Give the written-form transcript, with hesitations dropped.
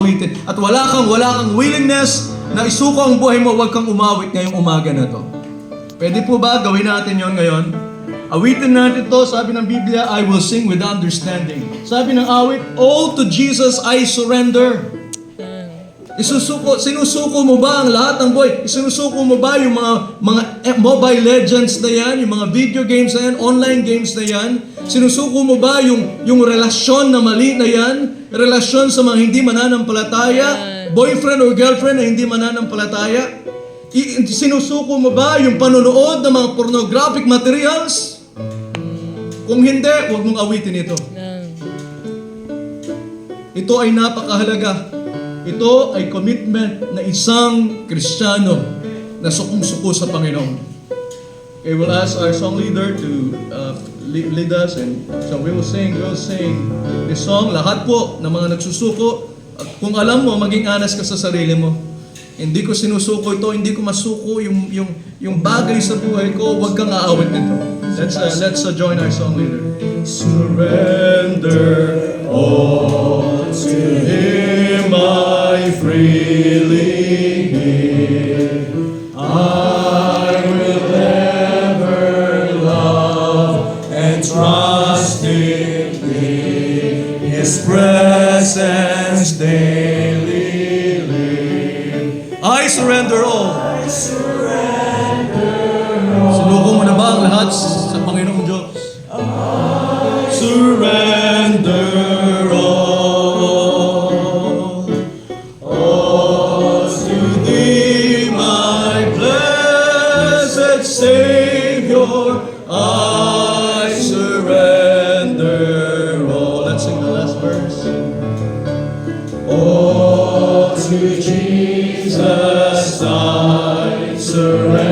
awitin. At wala kang willingness na isuko ang buhay mo, huwag kang umawit ngayong umaga na to. Pwede po ba gawin natin yon ngayon? Awitin natin to, sabi ng Biblia, I will sing with understanding. Sabi ng awit, all to Jesus I surrender. Sinusuko mo ba ang lahat ng buhay? Sinusuko mo ba yung mga Mobile Legends na yan, yung mga video games na yan, online games na yan? Sinusuko mo ba yung relasyon na mali na yan? Relasyon sa mga hindi mananampalataya? Boyfriend or girlfriend na hindi mananampalataya? Sinusuko mo ba yung panonood ng mga pornographic materials? Kung hindi, huwag mong awitin ito. Ito ay napakahalaga. Ito ay commitment na isang Kristiyano na sukong-suko sa Panginoon. Okay, we'll ask our song leader to lead us, and so we will sing this song. Lahat po ng mga nagsusuko, kung alam mo, maging honest ka sa sarili mo. Hindi ko sinusuko ito, hindi ko masuko yung bagay sa buhay ko, huwag kang aawit nito. Let's join our song leader. Surrender all to Him I freely give. I will ever love and trust in Thee, His presence daily live. I surrender all. Sinuko mo na ba ang lahat sa Panginoong Diyos? Surrender all to Thee, my blessed Savior. I surrender all. Let's sing the last verse. All to Jesus I surrender.